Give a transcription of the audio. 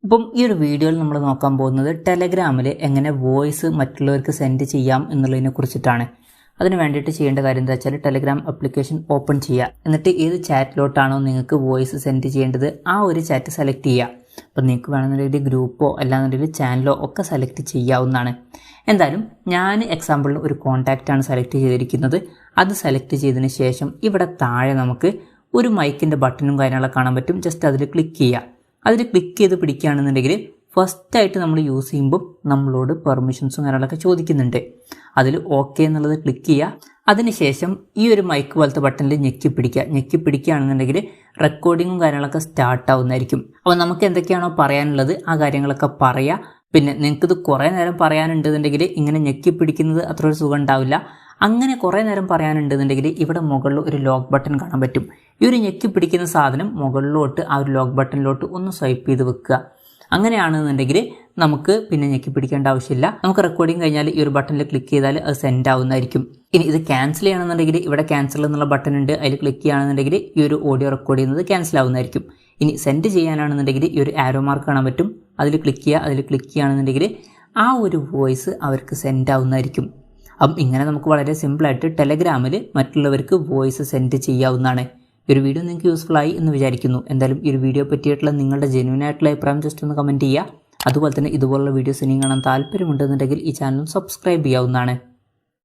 അപ്പം ഈ ഒരു വീഡിയോയിൽ നമ്മൾ നോക്കാൻ പോകുന്നത് ടെലഗ്രാമിൽ എങ്ങനെ വോയിസ് മറ്റുള്ളവർക്ക് സെൻഡ് ചെയ്യാം എന്നുള്ളതിനെ കുറിച്ചിട്ടാണ്. അതിന് വേണ്ടിയിട്ട് ചെയ്യേണ്ട കാര്യം എന്താ വെച്ചാൽ ടെലഗ്രാം ആപ്ലിക്കേഷൻ ഓപ്പൺ ചെയ്യുക. എന്നിട്ട് ഏത് ചാറ്റിലോട്ടാണോ നിങ്ങൾക്ക് വോയിസ് സെൻഡ് ചെയ്യേണ്ടത് ആ ഒരു ചാറ്റ് സെലക്ട് ചെയ്യുക. അപ്പോൾ നിങ്ങൾക്ക് വേണമെന്നുണ്ടെങ്കിൽ ഗ്രൂപ്പോ അല്ലാന്നുണ്ടെങ്കിൽ ചാനലോ ഒക്കെ സെലക്ട് ചെയ്യാവുന്നതാണ്. എന്തായാലും ഞാൻ എക്സാമ്പിളിന് ഒരു കോൺടാക്റ്റാണ് സെലക്ട് ചെയ്തിരിക്കുന്നത്. അത് സെലക്ട് ചെയ്തതിന് ശേഷം ഇവിടെ താഴെ നമുക്ക് ഒരു മൈക്കിൻ്റെ ബട്ടണും കാര്യങ്ങളൊക്കെ കാണാൻ പറ്റും. ജസ്റ്റ് അതിൽ ക്ലിക്ക് ചെയ്യുക. അതിൽ ക്ലിക്ക് ചെയ്ത് പിടിക്കുകയാണെന്നുണ്ടെങ്കിൽ ഫസ്റ്റായിട്ട് നമ്മൾ യൂസ് ചെയ്യുമ്പോൾ നമ്മളോട് പെർമിഷൻസും കാര്യങ്ങളൊക്കെ ചോദിക്കുന്നുണ്ട്. അതിൽ ഓക്കെ എന്നുള്ളത് ക്ലിക്ക് ചെയ്യുക. അതിനുശേഷം ഈ ഒരു മൈക്ക് പോലത്തെ ബട്ടണിൽ ഞെക്കി പിടിക്കുകയാണെന്നുണ്ടെങ്കിൽ റെക്കോർഡിങ്ങും കാര്യങ്ങളൊക്കെ സ്റ്റാർട്ട് ആവുന്നതായിരിക്കും. അപ്പോൾ നമുക്ക് എന്തൊക്കെയാണോ പറയാനുള്ളത് ആ കാര്യങ്ങളൊക്കെ പറയുക. പിന്നെ നിങ്ങൾക്കിത് കുറേ നേരം പറയാനുണ്ടെന്നുണ്ടെങ്കിൽ ഇങ്ങനെ ഞെക്കി പിടിക്കുന്നത് അത്ര ഒരു സുഖം ഉണ്ടാവില്ല. അങ്ങനെ കുറേ നേരം പറയാനുണ്ടെന്നുണ്ടെങ്കിൽ ഇവിടെ മുകളിൽ ഒരു ലോക്ക് ബട്ടൺ കാണാൻ പറ്റും. ഈ ഒരു ഞെക്കി പിടിക്കുന്ന സാധനം മുകളിലോട്ട് ആ ഒരു ലോക്ക് ബട്ടണിലോട്ട് ഒന്ന് സ്വൈപ്പ് ചെയ്ത് വെക്കുക. അങ്ങനെയാണെന്നുണ്ടെങ്കിൽ നമുക്ക് പിന്നെ ഞെക്കി പിടിക്കേണ്ട ആവശ്യമില്ല. നമുക്ക് റെക്കോർഡിങ് കഴിഞ്ഞാൽ ഈ ഒരു ബട്ടണിൽ ക്ലിക്ക് ചെയ്താൽ അത് സെൻഡ് ആവുന്നതായിരിക്കും. ഇനി ഇത് ക്യാൻസൽ ചെയ്യണമെന്നുണ്ടെങ്കിൽ ഇവിടെ ക്യാൻസൽ എന്നുള്ള ബട്ടൺ ഉണ്ട്. അതിൽ ക്ലിക്ക് ചെയ്യുകയാണെന്നുണ്ടെങ്കിൽ ഈ ഒരു ഓഡിയോ റെക്കോർഡ് ചെയ്യുന്നത് ക്യാൻസൽ ആവുന്നതായിരിക്കും. ഇനി സെൻഡ് ചെയ്യാനാണെന്നുണ്ടെങ്കിൽ ഈ ഒരു ആരോ മാർക്ക് കാണാൻ പറ്റും. അതിൽ ക്ലിക്ക് ചെയ്യുകയാണെന്നുണ്ടെങ്കിൽ ആ ഒരു വോയിസ് അവർക്ക് സെൻഡ് ആവുന്നതായിരിക്കും. അപ്പം ഇങ്ങനെ നമുക്ക് വളരെ സിമ്പിളായിട്ട് ടെലഗ്രാമിൽ മറ്റുള്ളവർക്ക് വോയിസ് സെൻഡ് ചെയ്യാവുന്നതാണ്. ഈ ഒരു വീഡിയോ നിങ്ങൾക്ക് യൂസ്ഫുൾ ആയി എന്ന് വിചാരിക്കുന്നു. എന്തായാലും ഈ ഒരു വീഡിയോ പറ്റിയിട്ടുള്ള നിങ്ങളുടെ ജെന്യൂൻ ആയിട്ടുള്ള അഭിപ്രായം ജസ്റ്റ് ഒന്ന് കമൻറ്റ് ചെയ്യുക. അതുപോലെ തന്നെ ഇതുപോലുള്ള വീഡിയോസ് ഇനിയും കാണാൻ താല്പര്യമുണ്ടെന്നുണ്ടെങ്കിൽ ഈ ചാനൽ സബ്സ്ക്രൈബ് ചെയ്യാവുന്നതാണ്.